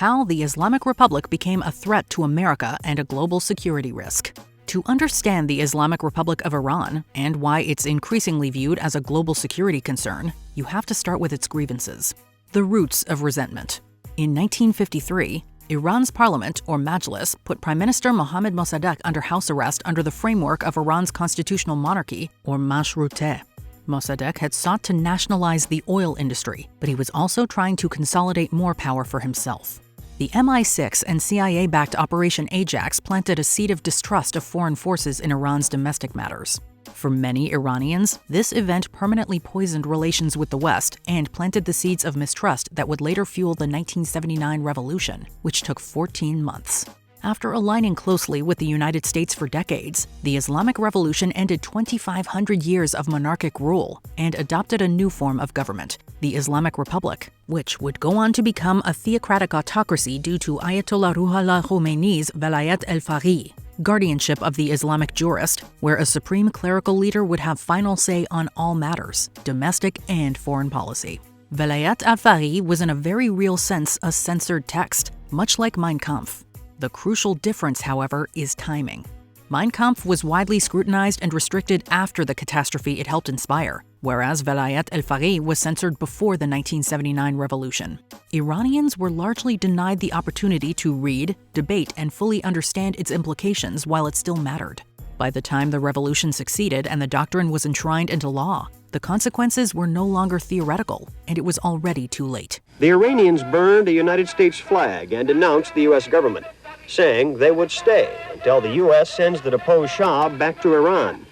how the Islamic Republic became a threat to America and a global security risk. To understand the Islamic Republic of Iran and why it's increasingly viewed as a global security concern, you have to start with its grievances. The roots of resentment. In 1953, Iran's parliament, or Majlis, put Prime Minister Mohammad Mossadegh under house arrest under the framework of Iran's constitutional monarchy, or Mashrouteh. Mossadegh had sought to nationalize the oil industry, but he was also trying to consolidate more power for himself. The MI6 and CIA-backed Operation Ajax planted a seed of distrust of foreign forces in Iran's domestic matters. For many Iranians, this event permanently poisoned relations with the West and planted the seeds of mistrust that would later fuel the 1979 revolution, which took 14 months. After aligning closely with the United States for decades, the Islamic Revolution ended 2,500 years of monarchic rule and adopted a new form of government, the Islamic Republic, which would go on to become a theocratic autocracy due to Ayatollah Ruhollah Khomeini's Velayat al-Faqih, guardianship of the Islamic jurist, where a supreme clerical leader would have final say on all matters, domestic and foreign policy. Velayat al-Faqih was in a very real sense a censored text, much like Mein Kampf. The crucial difference, however, is timing. Mein Kampf was widely scrutinized and restricted after the catastrophe it helped inspire, whereas Velayat al-Faqih was censored before the 1979 revolution. Iranians were largely denied the opportunity to read, debate, and fully understand its implications while it still mattered. By the time the revolution succeeded and the doctrine was enshrined into law, the consequences were no longer theoretical, and it was already too late. The Iranians burned a United States flag and denounced the U.S. government, saying they would stay until the U.S. sends the deposed Shah back to Iran.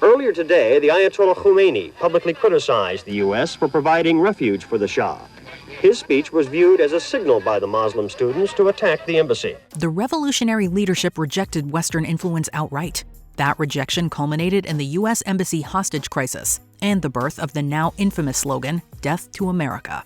Earlier today, the Ayatollah Khomeini publicly criticized the U.S. for providing refuge for the Shah. His speech was viewed as a signal by the Muslim students to attack the embassy. The revolutionary leadership rejected Western influence outright. That rejection culminated in the U.S. Embassy hostage crisis and the birth of the now infamous slogan, "Death to America."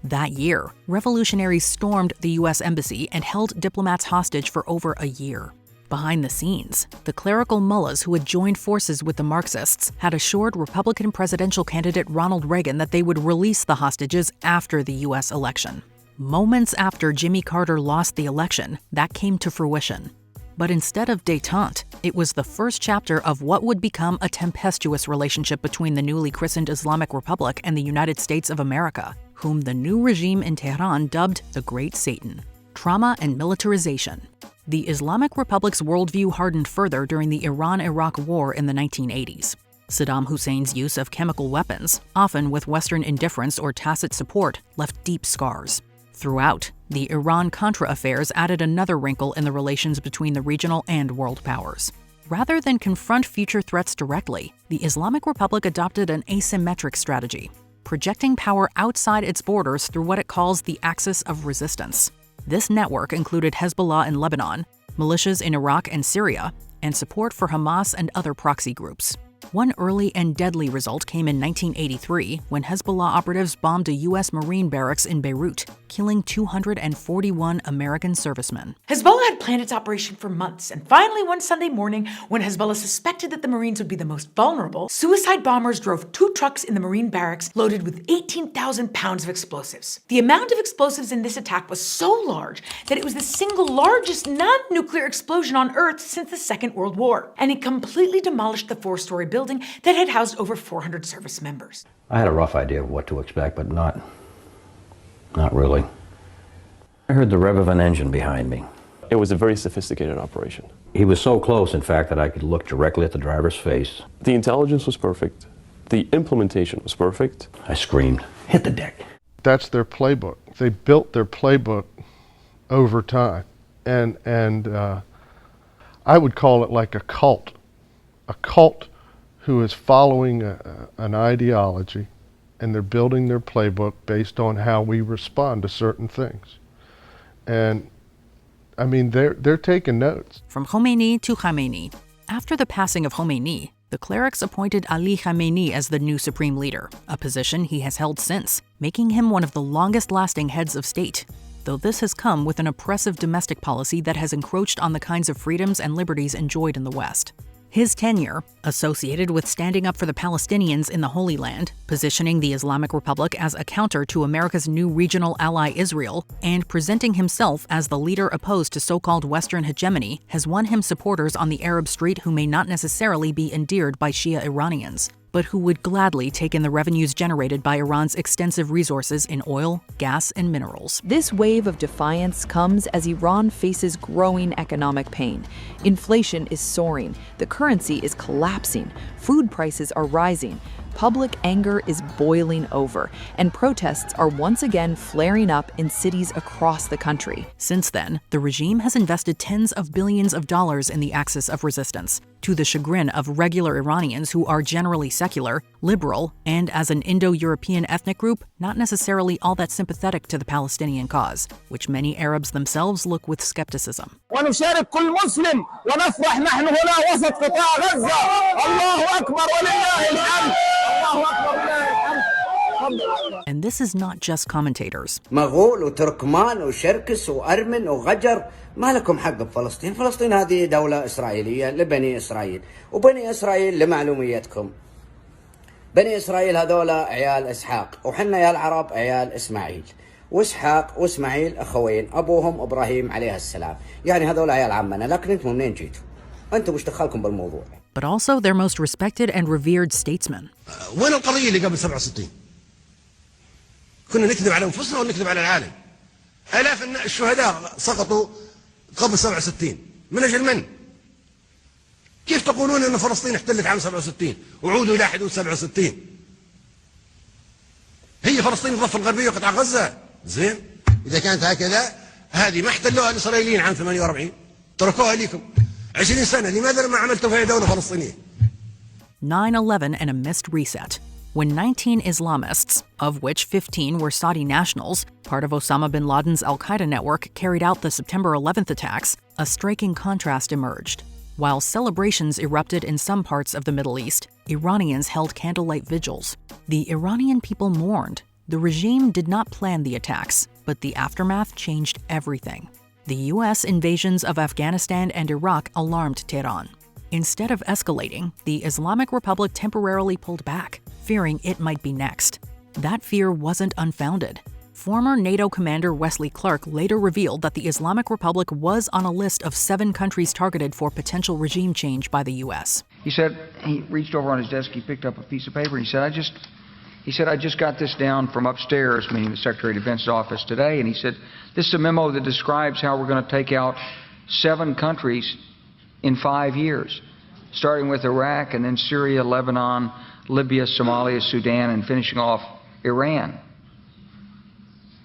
That year, revolutionaries stormed the U.S. Embassy and held diplomats hostage for over a year. Behind the scenes, the clerical mullahs who had joined forces with the Marxists had assured Republican presidential candidate Ronald Reagan that they would release the hostages after the U.S. election. Moments after Jimmy Carter lost the election, that came to fruition. But instead of détente, it was the first chapter of what would become a tempestuous relationship between the newly christened Islamic Republic and the United States of America, whom the new regime in Tehran dubbed the Great Satan. Trauma and militarization. The Islamic Republic's worldview hardened further during the Iran-Iraq War in the 1980s. Saddam Hussein's use of chemical weapons, often with Western indifference or tacit support, left deep scars. Throughout, the Iran-Contra affairs added another wrinkle in the relations between the regional and world powers. Rather than confront future threats directly, the Islamic Republic adopted an asymmetric strategy, projecting power outside its borders through what it calls the axis of resistance. This network included Hezbollah in Lebanon, militias in Iraq and Syria, and support for Hamas and other proxy groups. One early and deadly result came in 1983 when Hezbollah operatives bombed a U.S. Marine barracks in Beirut, killing 241 American servicemen. Hezbollah had planned its operation for months, and finally one Sunday morning, when Hezbollah suspected that the Marines would be the most vulnerable, suicide bombers drove 2 trucks in the Marine barracks loaded with 18,000 pounds of explosives. The amount of explosives in this attack was so large that it was the single largest non-nuclear explosion on Earth since the Second World War, and it completely demolished the 4-story building that had housed over 400 service members. I had a rough idea of what to expect, but not really. I heard the rev of an engine behind me. It was a very sophisticated operation. He was so close, in fact, that I could look directly at the driver's face. The intelligence was perfect. The implementation was perfect. I screamed, "Hit the deck." That's their playbook. They built their playbook over time. And I would call it like a cult who is following an ideology, and they're building their playbook based on how we respond to certain things. And I mean, they're taking notes. From Khomeini to Khamenei. After the passing of Khomeini, the clerics appointed Ali Khamenei as the new supreme leader, a position he has held since, making him one of the longest-lasting heads of state. Though this has come with an oppressive domestic policy that has encroached on the kinds of freedoms and liberties enjoyed in the West. His tenure, associated with standing up for the Palestinians in the Holy Land, positioning the Islamic Republic as a counter to America's new regional ally Israel, and presenting himself as the leader opposed to so-called Western hegemony, has won him supporters on the Arab street who may not necessarily be endeared by Shia Iranians, but who would gladly take in the revenues generated by Iran's extensive resources in oil, gas, and minerals. This wave of defiance comes as Iran faces growing economic pain. Inflation is soaring, the currency is collapsing, food prices are rising, public anger is boiling over, and protests are once again flaring up in cities across the country. Since then, the regime has invested tens of billions of dollars in the axis of resistance, to the chagrin of regular Iranians who are generally secular, liberal, and as an Indo-European ethnic group, not necessarily all that sympathetic to the Palestinian cause, which many Arabs themselves look with skepticism. ونشارك كل مسلم ونفرح نحن هنا وسط قطاع غزة. الله أكبر ولله الحمد. الله أكبر ولله الحمد. And this is not just commentators. مغول وتركمان وشركس وأرمن وغجر ما لكم حق بفلسطين. فلسطين هذه دولة إسرائيلية لبني إسرائيل، وبني إسرائيل لمعلوميتكم بني إسرائيل هذولا عيال إسحاق، وحنا يا العرب عيال إسماعيل، وإسحاق وإسماعيل أخوين أبوهم إبراهيم عليه السلام، يعني هذولا عيال عمنا، لكن أنتم منين جيتوا؟ أنتم وش دخلكم بالموضوع؟ But also their most respected and revered statesmen. وين القضية اللي قبل 67؟ كنا نكذب على أنفسنا ونكذب على العالم. آلاف الشهداء سقطوا قبل 67 من أجل من؟ كيف تقولون أن فلسطين احتلت عام 67 وعودوا إلى حدود 67؟ هي فلسطين الضفة الغربية وقطاع غزة. زين؟ إذا كانت هكذا هذه ما احتلوها الإسرائيليين عام 48 تركوها لكم 20 سنة. لماذا ما عملتوا فيها دولة فلسطينية؟ 9/11 and a missed reset. When 19 Islamists, of which 15 were Saudi nationals, part of Osama bin Laden's al-Qaeda network, carried out the September 11th attacks, a striking contrast emerged. While celebrations erupted in some parts of the Middle East, Iranians held candlelight vigils. The Iranian people mourned. The regime did not plan the attacks, but the aftermath changed everything. The U.S. invasions of Afghanistan and Iraq alarmed Tehran. Instead of escalating, the Islamic Republic temporarily pulled back, fearing it might be next. That fear wasn't unfounded. Former NATO commander Wesley Clark later revealed that the Islamic Republic was on a list of 7 countries targeted for potential regime change by the U.S. He said, he reached over on his desk, he picked up a piece of paper, and he said, I just got this down from upstairs, meaning the Secretary of Defense's office today, and he said, this is a memo that describes how we're going to take out 7 countries in 5 years, starting with Iraq and then Syria, Lebanon, Libya, Somalia, Sudan, and finishing off Iran.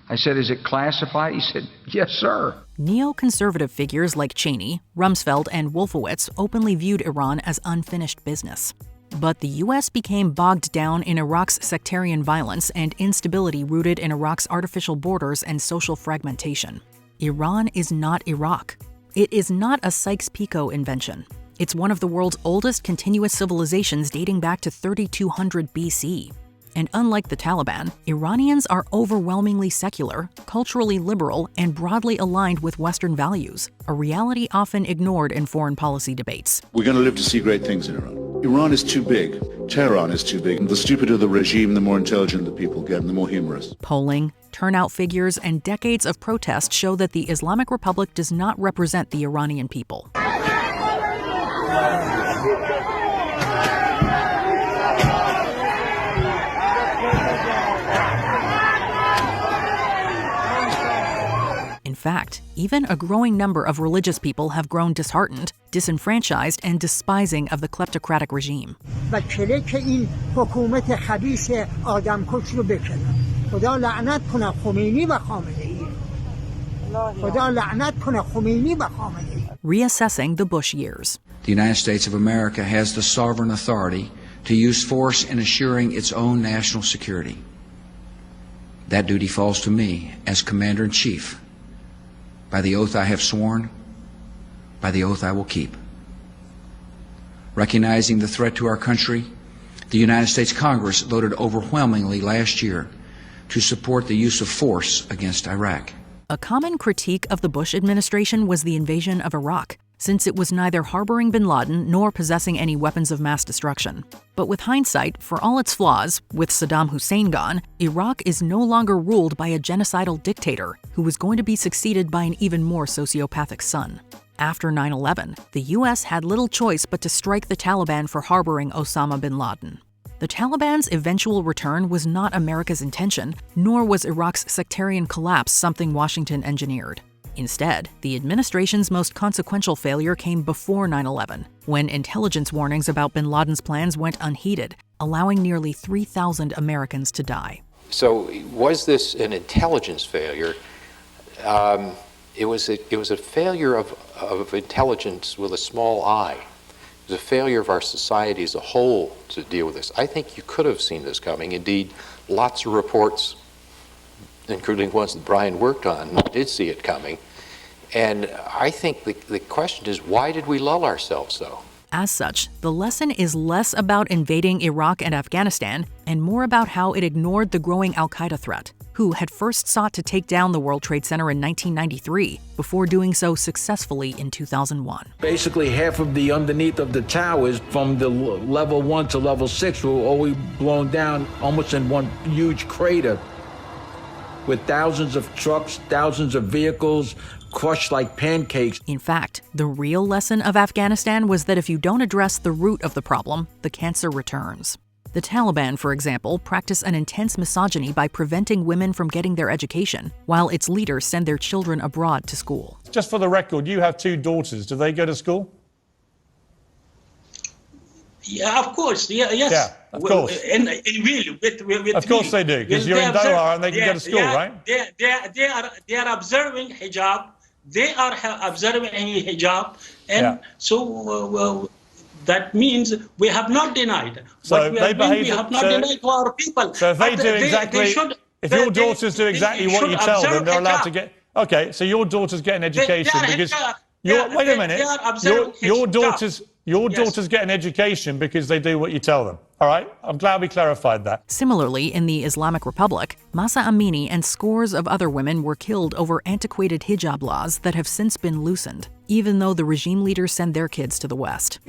I said, is it classified? He said, yes, sir. Neoconservative figures like Cheney, Rumsfeld, and Wolfowitz openly viewed Iran as unfinished business. But the U.S. became bogged down in Iraq's sectarian violence and instability rooted in Iraq's artificial borders and social fragmentation. Iran is not Iraq. It is not a Sykes-Picot invention. It's one of the world's oldest continuous civilizations dating back to 3200 BC. And unlike the Taliban, Iranians are overwhelmingly secular, culturally liberal, and broadly aligned with Western values, a reality often ignored in foreign policy debates. We're going to live to see great things in Iran. Iran is too big. Tehran is too big. The stupider the regime, the more intelligent the people get, and the more humorous. Polling, turnout figures, and decades of protest show that the Islamic Republic does not represent the Iranian people. In fact, even a growing number of religious people have grown disheartened, disenfranchised, and despising of the kleptocratic regime. Reassessing the Bush years. The United States of America has the sovereign authority to use force in assuring its own national security. That duty falls to me as Commander-in-Chief. By the oath I have sworn, by the oath I will keep. Recognizing the threat to our country, the United States Congress voted overwhelmingly last year to support the use of force against Iraq. A common critique of the Bush administration was the invasion of Iraq, since it was neither harboring bin Laden nor possessing any weapons of mass destruction. But with hindsight, for all its flaws, with Saddam Hussein gone, Iraq is no longer ruled by a genocidal dictator who was going to be succeeded by an even more sociopathic son. After 9/11, the US had little choice but to strike the Taliban for harboring Osama bin Laden. The Taliban's eventual return was not America's intention, nor was Iraq's sectarian collapse something Washington engineered. Instead, the administration's most consequential failure came before 9/11, when intelligence warnings about bin Laden's plans went unheeded, allowing nearly 3,000 Americans to die. So was this an intelligence failure? It was a failure of intelligence with a small I. It was a failure of our society as a whole to deal with this. I think you could have seen this coming. Indeed, lots of reports, including ones that Brian worked on, did see it coming. And I think the question is, why did we lull ourselves so? As such, the lesson is less about invading Iraq and Afghanistan and more about how it ignored the growing al-Qaeda threat, who had first sought to take down the World Trade Center in 1993 before doing so successfully in 2001. Basically, half of the underneath of the towers from the level 1 to level 6 were always blown down almost in one huge crater with thousands of trucks, thousands of vehicles, crushed like pancakes. In fact, the real lesson of Afghanistan was that if you don't address the root of the problem, the cancer returns. The Taliban, for example, practice an intense misogyny by preventing women from getting their education, while its leaders send their children abroad to school. Just for the record, you have 2 daughters. Do they go to school? Yeah, of course. Yeah, yes. Yeah, of course. Of course they do, because you're in Doha and they can go to school, right? They are observing hijab. They are observing hijab, and so that means we have not denied. So we have not denied to our people. So if they do exactly, if your daughters do exactly what you tell them, they're allowed to get. Okay, so your daughters get an education because. Wait a minute. Your daughters get an education because they do what you tell them. All right? I'm glad we clarified that. Similarly, in the Islamic Republic, Mahsa Amini and scores of other women were killed over antiquated hijab laws that have since been loosened, even though the regime leaders send their kids to the West.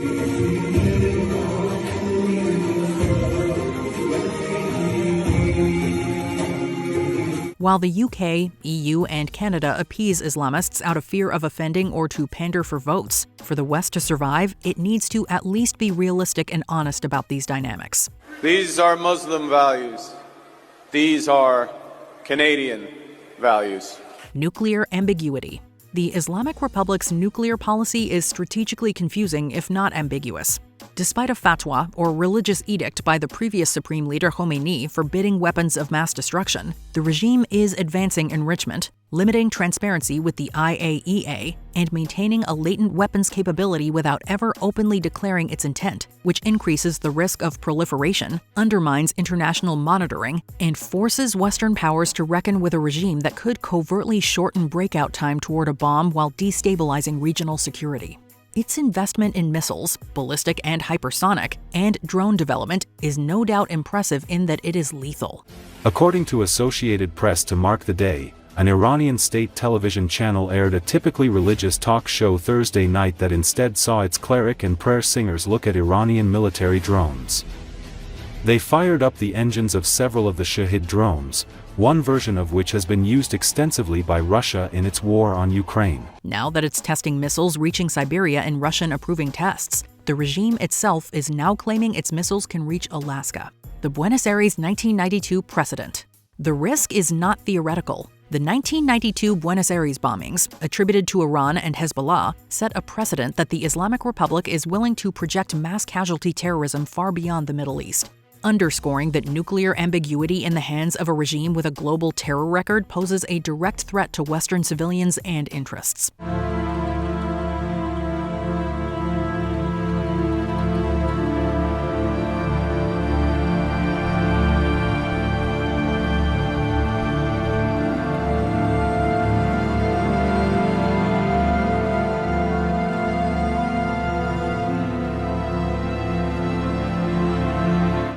While the UK, EU, and Canada appease Islamists out of fear of offending or to pander for votes, for the West to survive, it needs to at least be realistic and honest about these dynamics. These are Muslim values. These are Canadian values. Nuclear ambiguity. The Islamic Republic's nuclear policy is strategically confusing, if not ambiguous. Despite a fatwa, or religious edict by the previous Supreme Leader Khomeini forbidding weapons of mass destruction, the regime is advancing enrichment, limiting transparency with the IAEA, and maintaining a latent weapons capability without ever openly declaring its intent, which increases the risk of proliferation, undermines international monitoring, and forces Western powers to reckon with a regime that could covertly shorten breakout time toward a bomb while destabilizing regional security. Its investment in missiles, ballistic and hypersonic, and drone development is no doubt impressive in that it is lethal. According to Associated Press, to mark the day, an Iranian state television channel aired a typically religious talk show Thursday night that instead saw its cleric and prayer singers look at Iranian military drones. They fired up the engines of several of the Shahid drones, one version of which has been used extensively by Russia in its war on Ukraine. Now that it's testing missiles reaching Siberia in Russian-approving tests, the regime itself is now claiming its missiles can reach Alaska. The Buenos Aires 1992 precedent. The risk is not theoretical. The 1992 Buenos Aires bombings, attributed to Iran and Hezbollah, set a precedent that the Islamic Republic is willing to project mass casualty terrorism far beyond the Middle East, underscoring that nuclear ambiguity in the hands of a regime with a global terror record poses a direct threat to Western civilians and interests.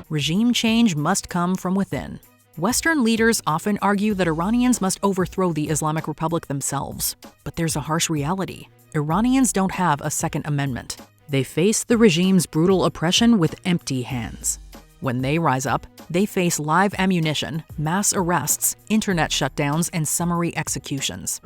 Regime change must come from within. Western leaders often argue that Iranians must overthrow the Islamic Republic themselves. But there's a harsh reality. Iranians don't have a Second Amendment. They face the regime's brutal oppression with empty hands. When they rise up, they face live ammunition, mass arrests, internet shutdowns, and summary executions.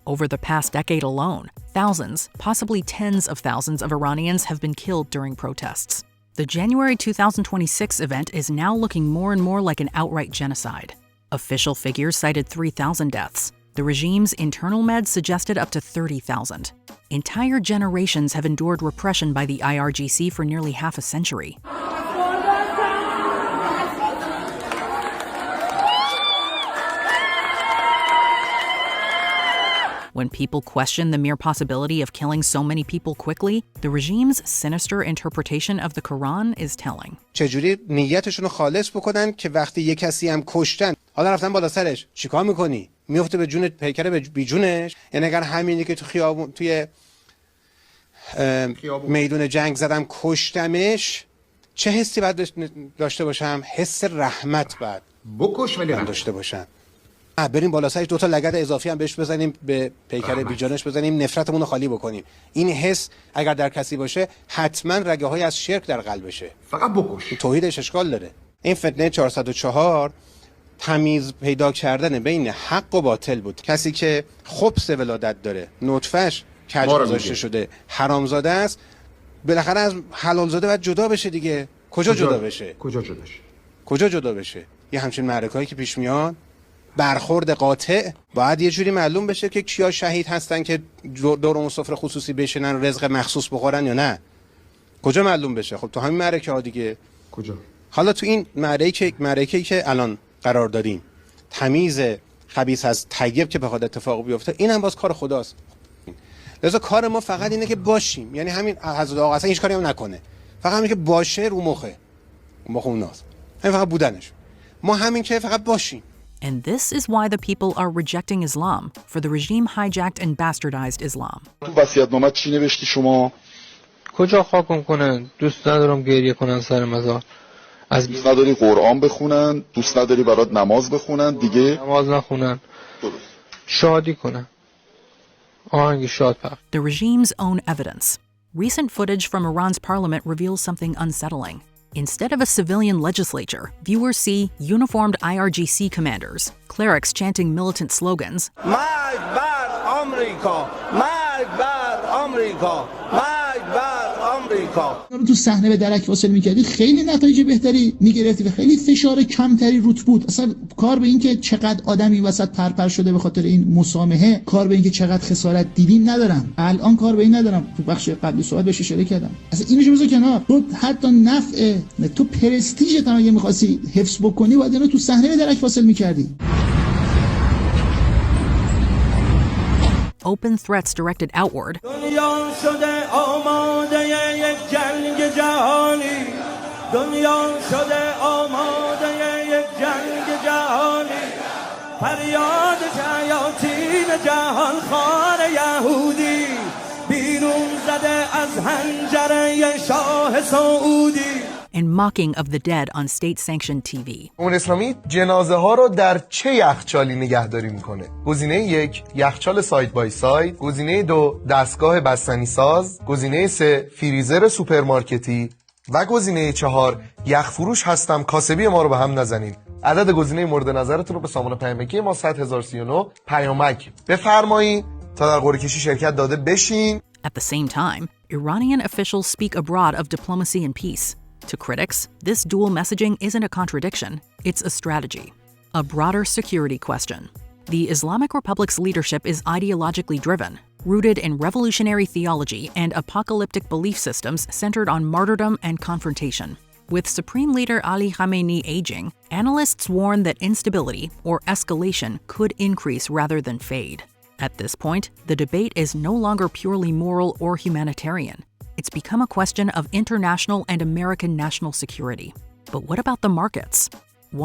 Over the past decade alone, thousands, possibly tens of thousands of Iranians have been killed during protests. The January 2026 event is now looking more and more like an outright genocide. Official figures cited 3,000 deaths. The regime's internal meds suggested up to 30,000. Entire generations have endured repression by the IRGC for nearly half a century. When people question the mere possibility of killing so many people quickly, the regime's sinister interpretation of the Quran is telling. چجوری نیتشون رو خالص بکنن که وقتی یک کسی هم کشتن، حالا رفتن بالا سرش، چیکار میکنی؟ میفته به جون پیکر بی جونش؟ یعنی اگر همینی که تو خیابون توی میدون جنگ زدم کشتمش، چه حسی باید داشته باشم؟ حس رحمت باید بکش ولی داشته باشم. بریم بالا سرش دو تا لگد اضافی هم بهش بزنیم، به پیکر بیجانش بزنیم، نفرتمون رو خالی بکنیم. این حس اگر در کسی باشه حتما رگه های از شرک در قلبشه. فقط بکش. توحیدش اشکال داره. این فتنه 404 تمیز پیدا کردن بین حق و باطل بود. کسی که خبث ولادت داره، نطفهش کج گذاشته شده، حرامزاده است، بالاخره از حلالزاده باید جدا بشه دیگه. کجا جدا بشه؟ کجا جدا بشه؟ یه همچین معرکه‌ای که پیش میاد، برخورد قاطع، باید یه جوری معلوم بشه که کیا شهید هستن که دور اون سفره خصوصی بشینن رزق مخصوص بخورن یا نه. کجا معلوم بشه؟ خب تو همین معرکه ها دیگه. کجا؟ حالا تو این معرکه‌ای که الان قرار داریم، تمیز خبیث از طیب که بخواد اتفاق بیفته، اینم باز کار خداست. لذا کار ما فقط اینه که باشیم، یعنی همین حضرت آقا اصلا هیچ کاری هم نکنه، فقط همین که باشه رو مخه اوناست، همین فقط بودنش. ما همین که فقط باشیم. And this is why the people are rejecting Islam, for the regime hijacked and bastardized Islam. تو وصیت‌نامه چی نوشتی شما؟ کجا خاکم کنن؟ دوست ندارم گریه کنن سر مزار. دوست نداری قرآن بخونن؟ دوست نداری برات نماز بخونن؟ دیگه نماز نخونن. شادی کنن. آهنگ شاد پخش. The regime's own evidence. Recent footage from Iran's parliament reveals something unsettling. Instead of a civilian legislature, viewers see uniformed IRGC commanders, clerics chanting militant slogans, مرگ بر آمریکا، مرگ بر آمریکا، مرگ بر آمریکا. تو صحنه به درک واصل می‌کردی، خیلی نتایج بهتری می‌گرفتی و خیلی فشار کمتری روت بود. اصلا کار به این که چقدر آدمی وسط پرپر شده به خاطر این مسامحه، کار به این که چقدر خسارت دیدیم ندارم. الان کار به این ندارم. تو بخش قبلی صحبت بهش اشاره کردم. اصلا اینو بذار کنار. تو حتی نفع تو پرستیژت اگه می‌خواستی حفظ بکنی، باید اینو تو صحنه به درک واصل می‌کردی. Open threats directed outward, دنیا شده آماده یک جنگ جهانی، دنیا شده آماده یک جنگ جهانی، فریاد شیاطین جهان خوار یهودی، بیرون زده از حنجره شاه سعودی. and mocking of the dead on state-sanctioned TV. جمهوری اسلامی جنازه ها رو در چه یخچالی نگهداری میکنه؟ گزینه 1 یخچال ساید بای ساید، گزینه 2 دستگاه بستنی ساز، گزینه 3 فریزر سوپرمارکتی و گزینه 4 یخفروش هستم کاسبی ما رو به هم نزنید. عدد گزینه مورد نظرتون رو به سامان پیامکی ما 100039 پیامک بفرمایید تا در قرعه کشی شرکت داده بشین. At the same time, Iranian officials speak abroad of diplomacy and peace. To critics, this dual messaging isn't a contradiction, it's a strategy. A broader security question. The Islamic Republic's leadership is ideologically driven, rooted in revolutionary theology and apocalyptic belief systems centered on martyrdom and confrontation. With Supreme Leader Ali Khamenei aging, analysts warn that instability or escalation could increase rather than fade. At this point, the debate is no longer purely moral or humanitarian. It's become a question of international and American national security. But what about the markets?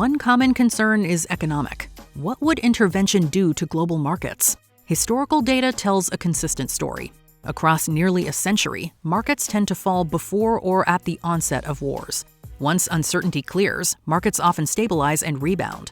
One common concern is economic. What would intervention do to global markets? Historical data tells a consistent story. Across nearly a century, markets tend to fall before or at the onset of wars. Once uncertainty clears, markets often stabilize and rebound.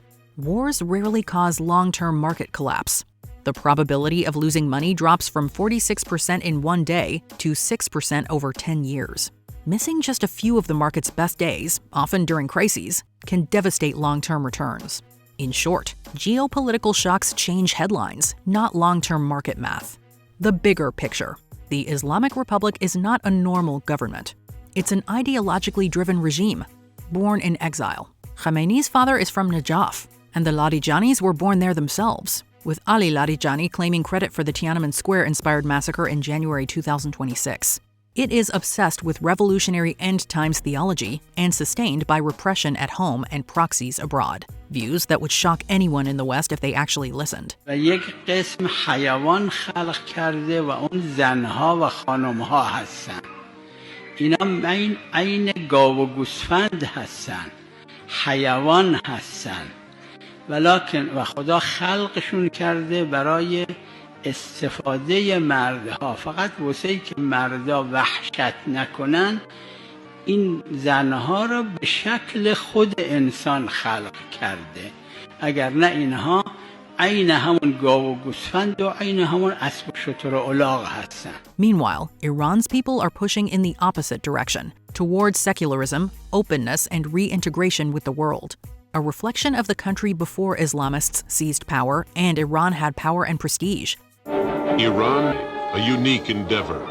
Wars rarely cause long-term market collapse. The probability of losing money drops from 46% in one day to 6% over 10 years. Missing just a few of the market's best days, often during crises, can devastate long-term returns. In short, geopolitical shocks change headlines, not long-term market math. The bigger picture. The Islamic Republic is not a normal government. It's an ideologically driven regime, born in exile. Khamenei's father is from Najaf, and the Ladijanis were born there themselves, with Ali Ladijani claiming credit for the Tiananmen Square-inspired massacre in January 2026. It is obsessed with revolutionary end-times theology and sustained by repression at home and proxies abroad, views that would shock anyone in the West if they actually listened. استفاده مردها فقط واسه که مردا وحشت نکنن این زنها را به شکل خود انسان خلق کرده اگر نه اینها عین همون گاو و گوسفند و عین همون اسب و شتر و الاغ هستن. Meanwhile, Iran's people are pushing in the opposite direction, towards secularism, openness, and reintegration with the world. A reflection of the country before Islamists seized power and Iran had power and prestige. Iran, a unique endeavor.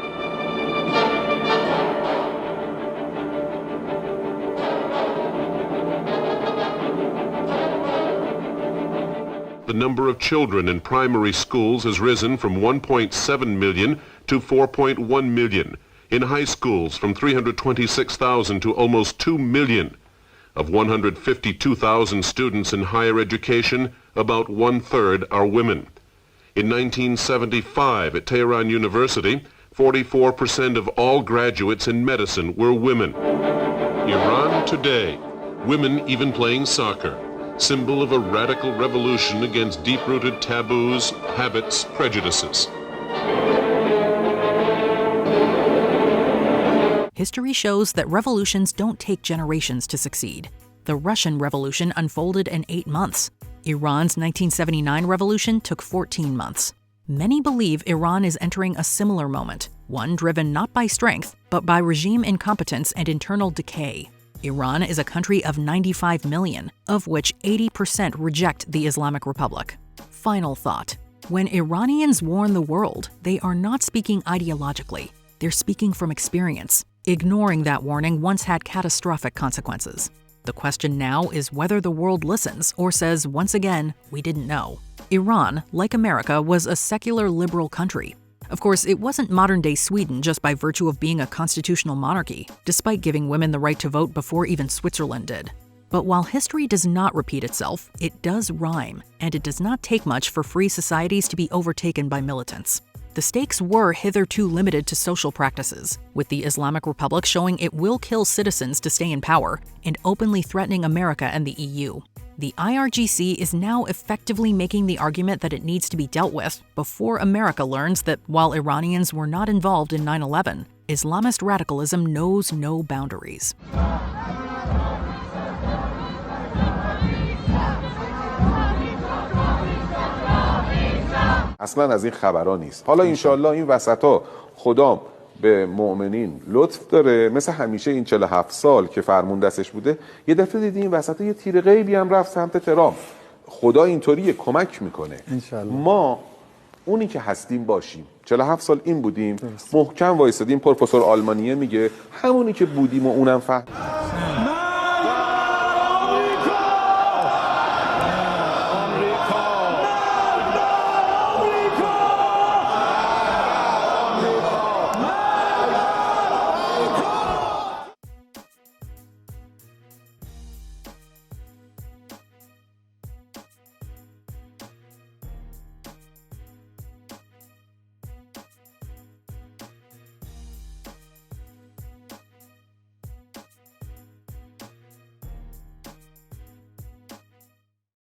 The number of children in primary schools has risen from 1.7 million to 4.1 million. In high schools, from 326,000 to almost 2 million. Of 152,000 students in higher education, about 1/3 are women. In 1975, at Tehran University, 44% of all graduates in medicine were women. Iran today, women even playing soccer, symbol of a radical revolution against deep-rooted taboos, habits, prejudices. History shows that revolutions don't take generations to succeed. The Russian Revolution unfolded in 8 months. Iran's 1979 revolution took 14 months. Many believe Iran is entering a similar moment, one driven not by strength, but by regime incompetence and internal decay. Iran is a country of 95 million, of which 80% reject the Islamic Republic. Final thought. When Iranians warn the world, they are not speaking ideologically. They're speaking from experience. Ignoring that warning once had catastrophic consequences. The question now is whether the world listens or says, once again, we didn't know. Iran, like America, was a secular liberal country. Of course, it wasn't modern-day Sweden just by virtue of being a constitutional monarchy, despite giving women the right to vote before even Switzerland did. But while history does not repeat itself, it does rhyme, and it does not take much for free societies to be overtaken by militants. The stakes were hitherto limited to social practices, with the Islamic Republic showing it will kill citizens to stay in power and openly threatening America and the EU. The IRGC is now effectively making the argument that it needs to be dealt with before America learns that while Iranians were not involved in 9/11, Islamist radicalism knows no boundaries. اصلا از این خبرها نیست. حالا انشالله این وسطا خدا به مؤمنین لطف داره، مثل همیشه این 47 سال که فرمون دستش بوده یه دفعه دیدی این وسطا یه تیر غیبی هم رفت سمت ترامپ. خدا اینطوریه کمک میکنه. ما اونی که هستیم باشیم. 47 سال این بودیم، محکم وایسادیم. پروفسور آلمانیه میگه همونی که بودیم و اونم فهم.